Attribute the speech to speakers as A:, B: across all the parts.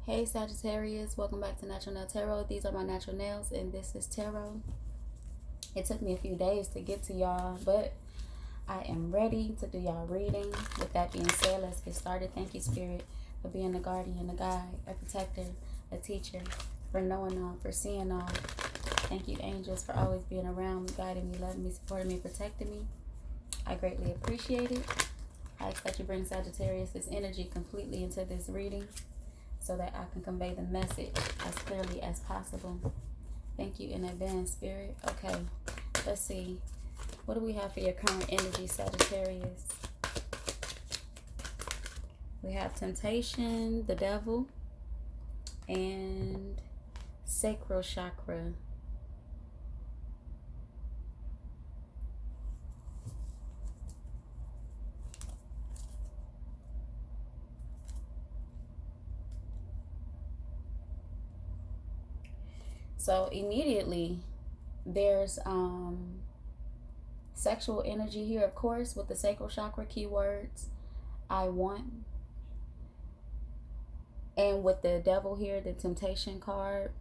A: Hey Sagittarius, welcome back to Natural Nail Tarot. These are my natural nails and this is tarot. It took me a few days to get to y'all, but I am ready to do y'all reading. With that being said, let's get started. Thank you, Spirit, for being a guardian, a guide, a protector, a teacher, for knowing all, for seeing all. Thank you, angels, for always being around me, guiding me, loving me, supporting me, protecting me. I greatly appreciate it. I ask that you bring Sagittarius, this energy, completely into this reading, so that I can convey the message as clearly as possible. Thank you in advance, Spirit. Okay, let's see. What do we have for your current energy, Sagittarius? We have temptation, the devil, and sacral chakra. So immediately there's sexual energy here, of course, with the sacral chakra keywords, I want. And with the devil here, the temptation card,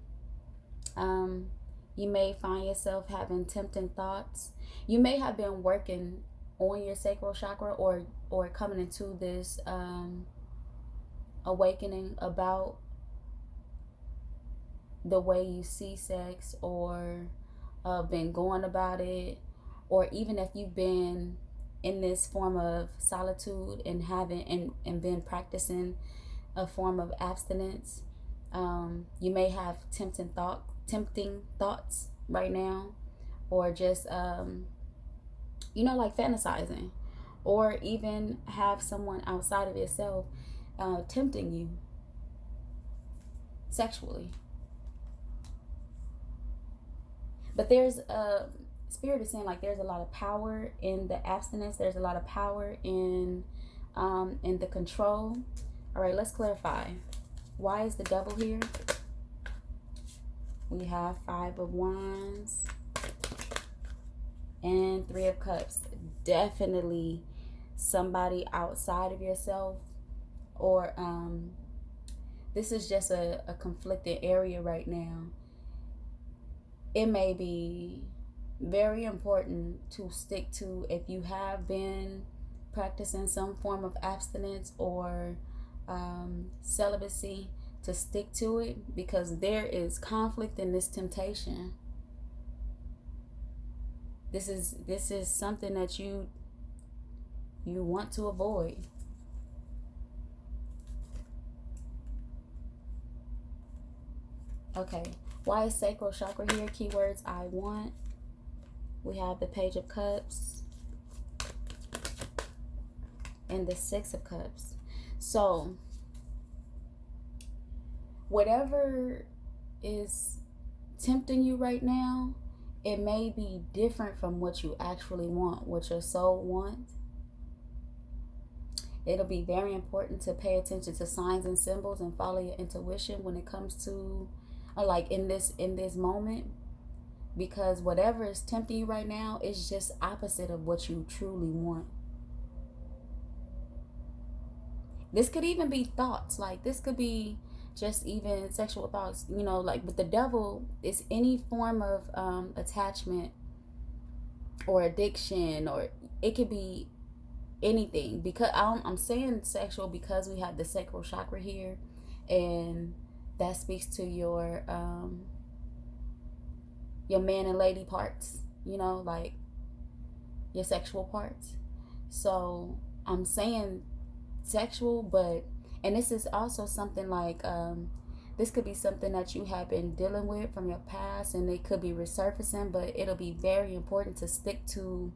A: you may find yourself having tempting thoughts. You may have been working on your sacral chakra or coming into this awakening about the way you see sex, or been going about it, or even if you've been in this form of solitude and haven't and been practicing a form of abstinence. You may have tempting thoughts right now, or just like fantasizing, or even have someone outside of yourself tempting you sexually. But there's Spirit is saying, like, there's a lot of power in the abstinence. There's a lot of power in the control. All right, let's clarify. Why is the devil here? We have 5 of Wands and 3 of Cups. Definitely somebody outside of yourself, or this is just a conflicted area right now. It may be very important to stick to, if you have been practicing some form of abstinence or celibacy, to stick to it, because there is conflict in this temptation. This is something that you want to avoid. Okay, why is sacral chakra here? Keywords, I want. We have the Page of Cups and the 6 of Cups. So whatever is tempting you right now, it may be different from what you actually want, what your soul wants. It'll be very important to pay attention to signs and symbols and follow your intuition when it comes to like in this moment, because whatever is tempting you right now is just opposite of what you truly want. This could even be thoughts, like this could be just even sexual thoughts, like with the devil, it's any form of attachment or addiction, or it could be anything. Because I'm saying sexual because we have the sacral chakra here, and that speaks to your man and lady parts, like your sexual parts. So I'm saying sexual, and this is also something like this could be something that you have been dealing with from your past, and it could be resurfacing, but it'll be very important to stick to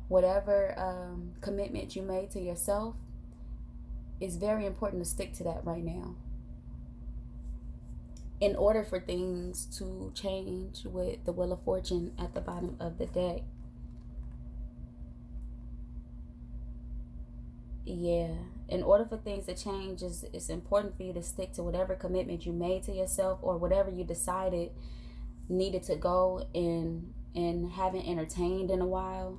A: whatever commitment you made to yourself. It's very important to stick to that right now, in order for things to change with the Wheel of Fortune at the bottom of the deck. Yeah, in order for things to change, it's important for you to stick to whatever commitment you made to yourself, or whatever you decided needed to go and haven't entertained in a while.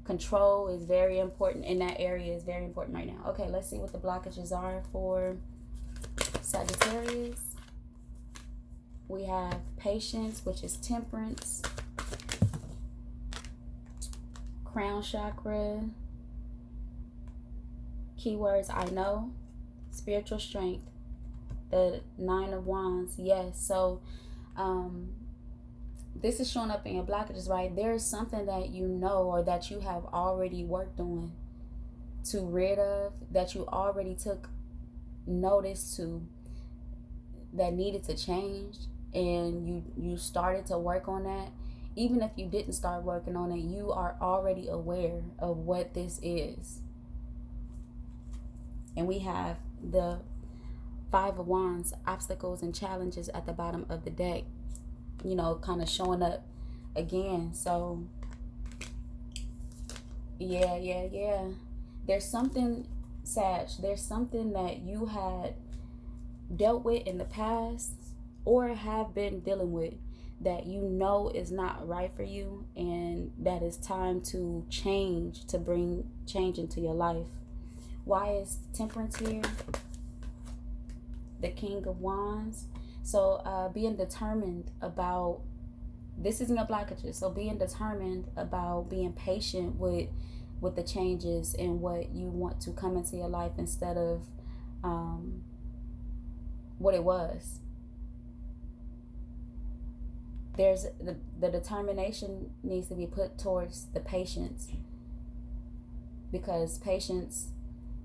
A: Control is very important in that area, is very important right now. Okay, let's see what the blockages are for Sagittarius. We have patience, which is temperance. Crown chakra. Keywords, I know. Spiritual strength. The 9 of Wands. Yes. So this is showing up in your blockages, right? There is something that you know or that you have already worked on to rid of, that you already took notice to, that needed to change, and you started to work on that. Even if you didn't start working on it, you are already aware of what this is. And we have the 5 of Wands, obstacles and challenges at the bottom of the deck, you know, kind of showing up again. So yeah, there's something, Sag, there's something that you had dealt with in the past or have been dealing with that you know is not right for you, and that it's time to change, to bring change into your life. Why is temperance here? The King of Wands. So being determined about, this is your blockages, so being determined about being patient with the changes and what you want to come into your life instead of what it was. There's the determination needs to be put towards the patience, because patience,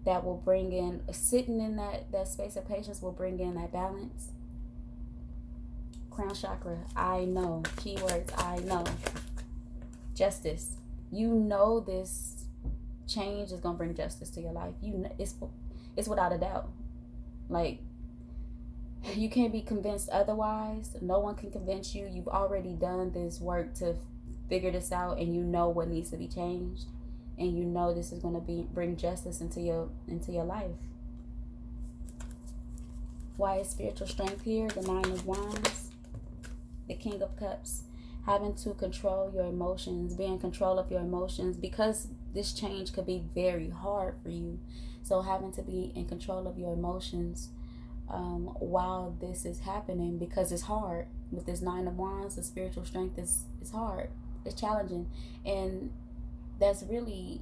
A: that will bring in, sitting in that space of patience will bring in that balance. Crown chakra, I know. Keywords, I know. Justice. You know this change is going to bring justice to your life. You know, it's without a doubt. Like, you can't be convinced otherwise. No one can convince you. You've already done this work to figure this out, and you know what needs to be changed. And you know this is going to bring justice into your life. Why is spiritual strength here? The 9 of Wands. The King of Cups. Having to control your emotions. Be in control of your emotions, because this change could be very hard for you. So having to be in control of your emotions while this is happening, because it's hard. With this 9 of Wands, the spiritual strength is hard. It's challenging. And that's really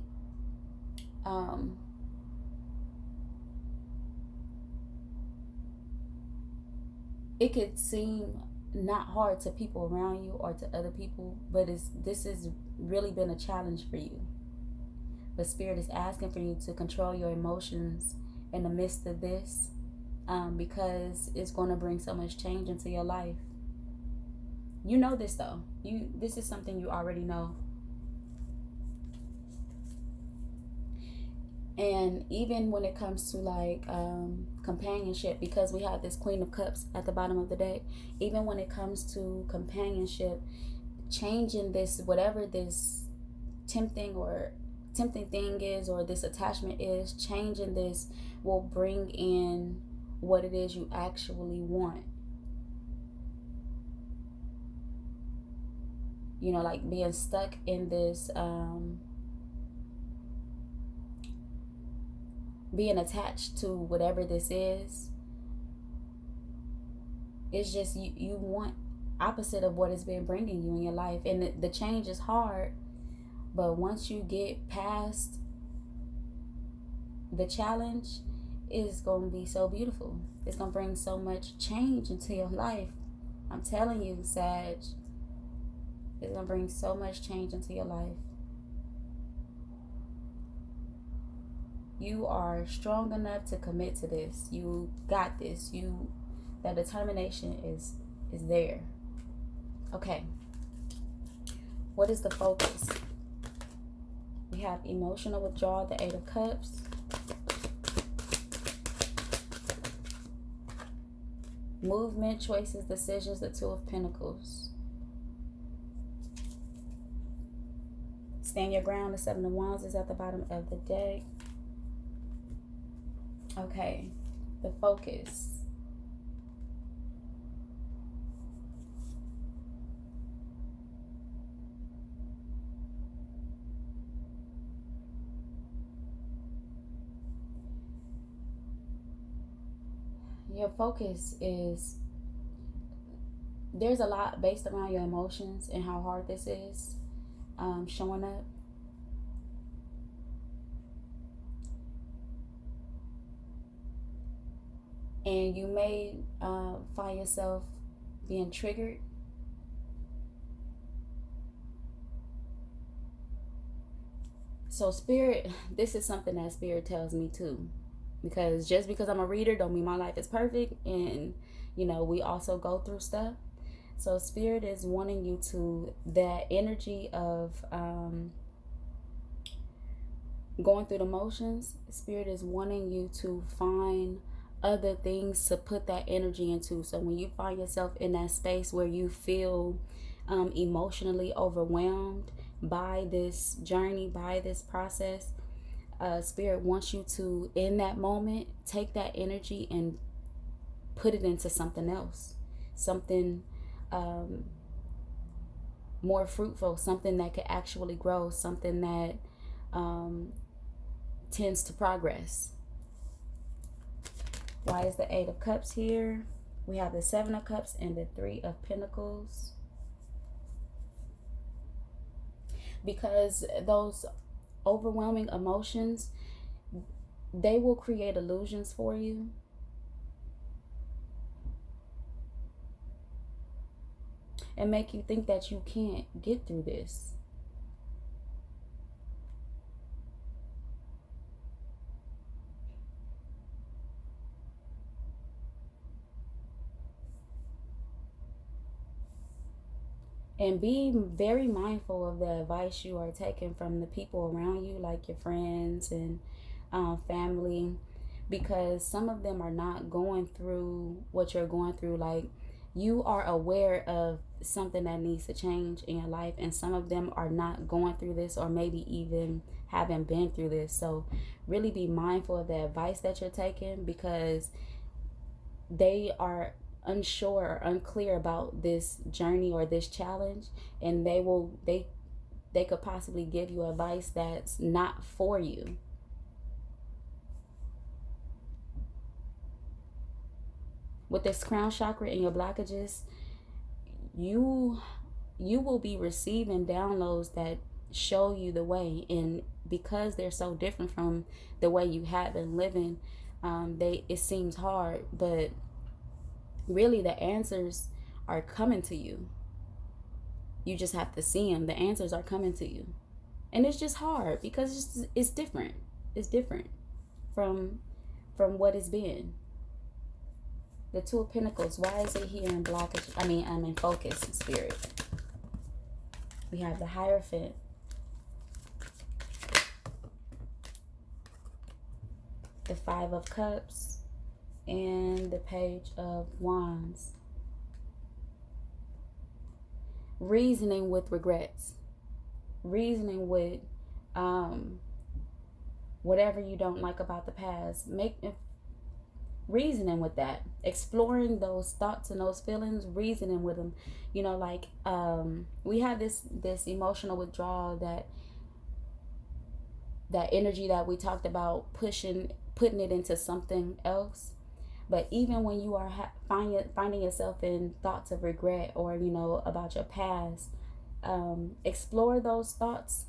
A: it could seem not hard to people around you or to other people, but this has really been a challenge for you. But Spirit is asking for you to control your emotions in the midst of this, because it's going to bring so much change into your life. You know this though. This is something you already know. And even when it comes to like companionship, because we have this Queen of Cups at the bottom of the deck, even when it comes to companionship, changing this, whatever this tempting thing is, or this attachment is, changing this will bring in what it is you actually want. You know, like being stuck in this being attached to whatever this is, it's just you want opposite of what it's been bringing you in your life. And the change is hard, but once you get past the challenge, it's going to be so beautiful. It's going to bring so much change into your life. I'm telling you, Sag, it's going to bring so much change into your life. You are strong enough to commit to this. You got this. That determination is there. Okay. What is the focus? We have emotional withdrawal, the 8 of Cups. Movement, choices, decisions, the 2 of Pentacles. Stand your ground, the 7 of Wands is at the bottom of the deck. Okay, the focus. your focus is, there's a lot based around your emotions and how hard this is showing up. And you may find yourself being triggered. So Spirit, this is something that Spirit tells me too. Because just because I'm a reader don't mean my life is perfect. And, you know, we also go through stuff. So Spirit is wanting you to, that energy of going through the motions, Spirit is wanting you to find other things to put that energy into. So when you find yourself in that space where you feel emotionally overwhelmed by this journey, by this process, Spirit wants you to, in that moment, take that energy and put it into something else, something more fruitful, something that could actually grow, something that tends to progress. Why is the 8 of Cups here? We have the 7 of Cups and the 3 of Pentacles. Because those overwhelming emotions, they will create illusions for you. And make you think that you can't get through this. And be very mindful of the advice you are taking from the people around you, like your friends and family, because some of them are not going through what you're going through. Like, you are aware of something that needs to change in your life, and some of them are not going through this, or maybe even haven't been through this. So really be mindful of the advice that you're taking, because they are unsure or unclear about this journey or this challenge, and they could possibly give you advice that's not for you. With this crown chakra and your blockages, you will be receiving downloads that show you the way, and because they're so different from the way you have been living, it seems hard, but really the answers are coming to you. You just have to see them. The answers are coming to you, and it's just hard because it's different. It's different from what it's been. The 2 of Pentacles. Why is it here in blockage? I'm in focus, Spirit. We have the Hierophant. The 5 of Cups. And the Page of Wands. Reasoning with regrets. Reasoning with whatever you don't like about the past. Reasoning with that. Exploring those thoughts and those feelings. Reasoning with them. You know, like we have this emotional withdrawal, that energy that we talked about, putting it into something else. But even when you are finding yourself in thoughts of regret, or, you know, about your past, explore those thoughts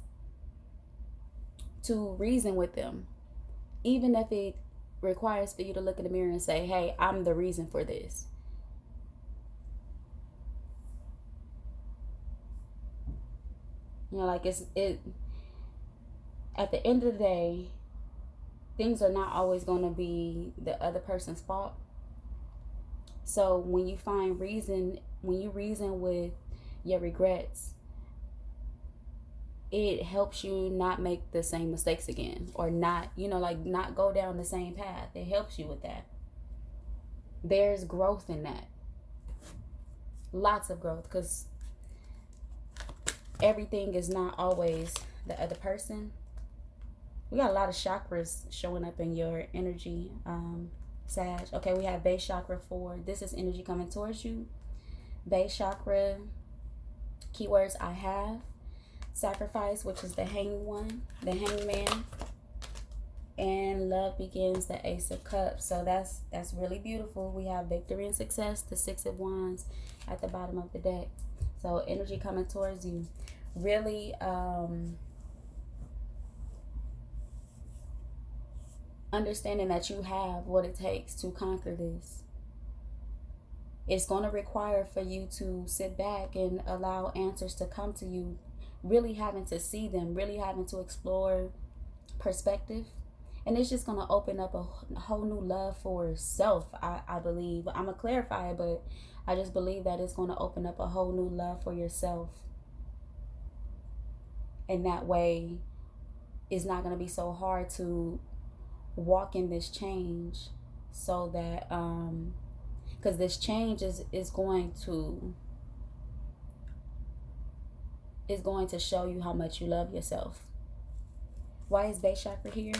A: to reason with them. Even if it requires for you to look in the mirror and say, hey, I'm the reason for this. You know, like at the end of the day, things are not always going to be the other person's fault. So when you reason with your regrets, it helps you not make the same mistakes again, or not, you know, like not go down the same path. It helps you with that. There's growth in that. Lots of growth, because everything is not always the other person. We got a lot of chakras showing up in your energy, Sag. Okay, we have base chakra 4. This is energy coming towards you. Base chakra, keywords I have. Sacrifice, which is the hangman, And love begins, the Ace of Cups. So that's really beautiful. We have victory and success, the Six of Wands at the bottom of the deck. So energy coming towards you. Really understanding that you have what it takes to conquer this. It's going to require for you to sit back and allow answers to come to you, really having to see them, really having to explore perspective. And it's just going to open up a whole new love for self, I believe. I'm going to clarify it, but I just believe that it's going to open up a whole new love for yourself. And that way, it's not going to be so hard to walk in this change, so that because this change is going to show you how much you love yourself. Why is base chakra here?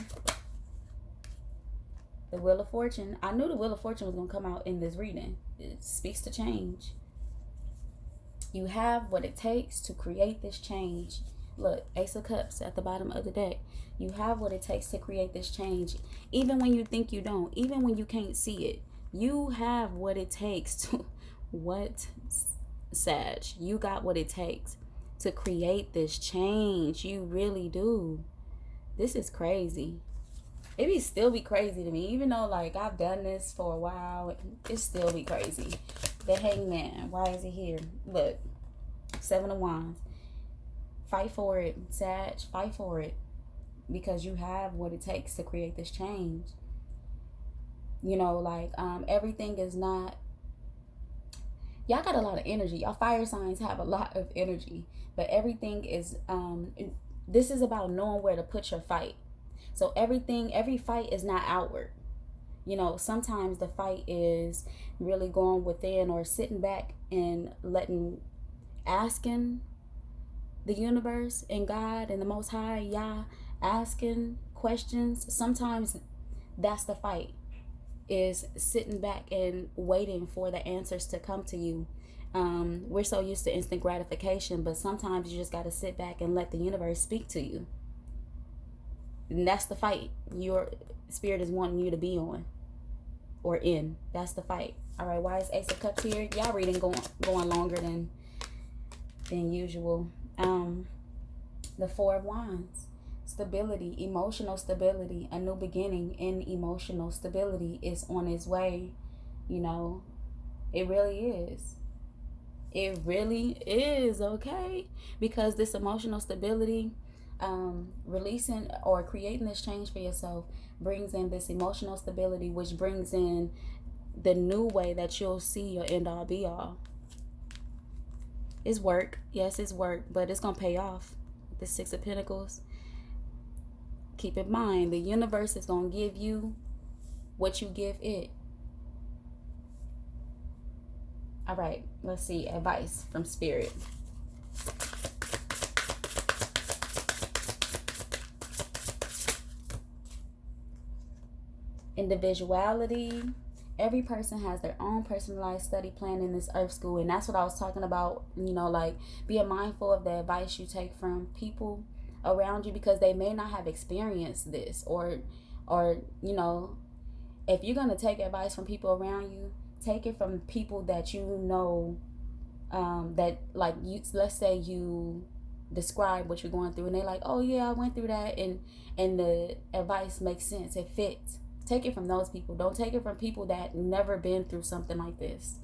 A: The Wheel of Fortune. I knew the Wheel of Fortune was going to come out in this reading. It speaks to change. You have what it takes to create this change. Look, Ace of Cups at the bottom of the deck. You have what it takes to create this change. Even when you think you don't. Even when you can't see it. You have what it takes to... What? Sag. You got what it takes to create this change. You really do. This is crazy. It still be crazy to me. Even though, like, I've done this for a while. It still be crazy. The Hangman. Why is it here? Look. Seven of Wands. Fight for it, Sag. Fight for it. Because you have what it takes to create this change. You know, like, everything is not... Y'all got a lot of energy. Y'all fire signs have a lot of energy. But everything is... this is about knowing where to put your fight. So every fight is not outward. You know, sometimes the fight is really going within, or sitting back and asking the universe and God and the Most High, Yah, asking questions. Sometimes that's the fight, is sitting back and waiting for the answers to come to you. We're so used to instant gratification, but sometimes you just got to sit back and let the universe speak to you. And that's the fight your spirit is wanting you to be on or in. That's the fight. All right, why is Ace of Cups here? Y'all reading going longer than usual. The Four of Wands. Stability, emotional stability, a new beginning in emotional stability is on its way. You know, it really is. It really is, okay? Because this emotional stability, releasing or creating this change for yourself brings in this emotional stability, which brings in the new way that you'll see your end all be all. It's work. Yes, it's work, but it's going to pay off. The Six of Pentacles. Keep in mind, the universe is going to give you what you give it. All right, let's see. Advice from Spirit. Individuality. Every person has their own personalized study plan in this earth school. And that's what I was talking about. You know, like, being mindful of the advice you take from people around you, because they may not have experienced this, or you know, if you're going to take advice from people around you, take it from people that you know, that, like, you, let's say you describe what you're going through and they're like, oh yeah, I went through that, and the advice makes sense, it fits. Take it from those people. Don't take it from people that never been through something like this,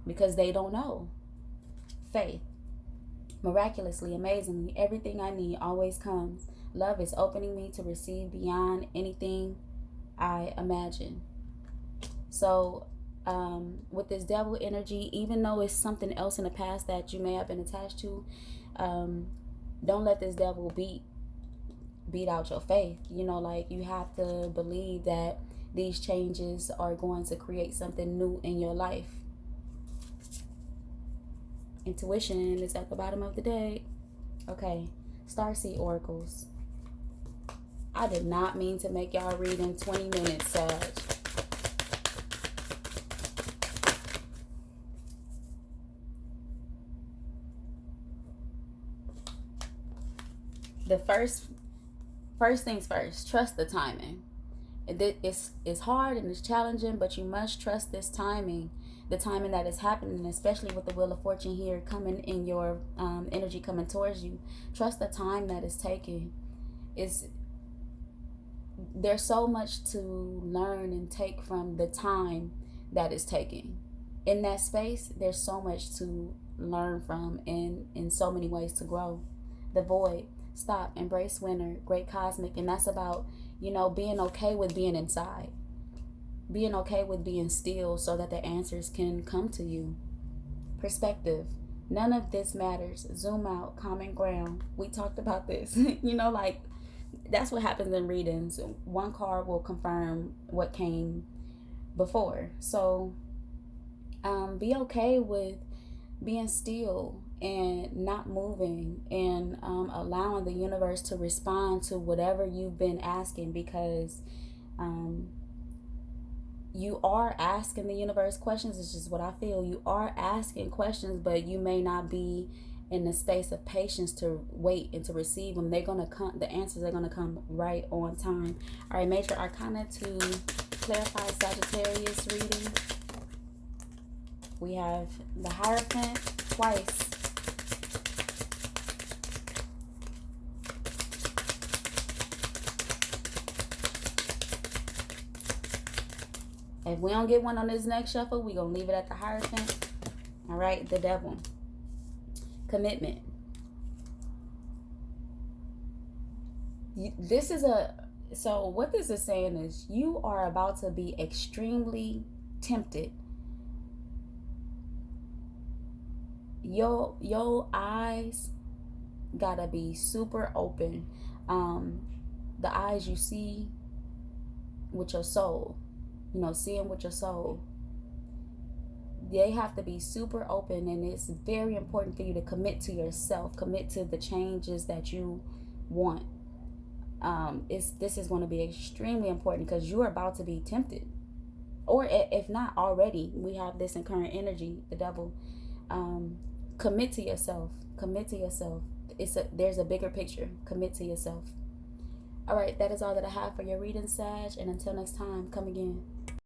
A: because they don't know. Faith. Miraculously, amazingly, everything I need always comes. Love is opening me to receive beyond anything I imagine. So, with this devil energy, even though it's something else in the past that you may have been attached to, don't let this devil beat out your faith. You know, like, you have to believe that these changes are going to create something new in your life. Intuition is at the bottom of the deck. Okay, Starseed Oracles. I did not mean to make y'all read in 20 minutes, Sag. The first things first, trust the timing. It's hard and it's challenging, but you must trust this timing, the timing that is happening, especially with the Wheel of Fortune here coming in your energy coming towards you. Trust the time that is taking. There's so much to learn and take from the time that is taking. In that space, there's so much to learn from and in so many ways to grow. The void, stop, embrace winter, great cosmic, and that's about, being okay with being inside. Being okay with being still so that the answers can come to you. Perspective. None of this matters. Zoom out, common ground. We talked about this. Like that's what happens in readings. One card will confirm what came before. So be okay with being still and not moving and allowing the universe to respond to whatever you've been asking, because you are asking the universe questions. It's just what I feel. You are asking questions, but you may not be in the space of patience to wait and to receive them. They're gonna come. The answers are gonna come right on time. All right, Major Arcana to clarify Sagittarius reading. We have the Hierophant twice. If we don't get one on this next shuffle, we're going to leave it at the Hierophant. All right, the Devil. Commitment. So what this is saying is you are about to be extremely tempted. Your eyes gotta be super open. The eyes you see with your soul, seeing with your soul, they have to be super open, and it's very important for you to commit to yourself, commit to the changes that you want. This is going to be extremely important because you're about to be tempted, or if not already, we have this in current energy, the Devil. Commit to yourself. Commit to yourself. There's a bigger picture. Commit to yourself. All right, that is all that I have for your reading, Sag. And until next time, come again.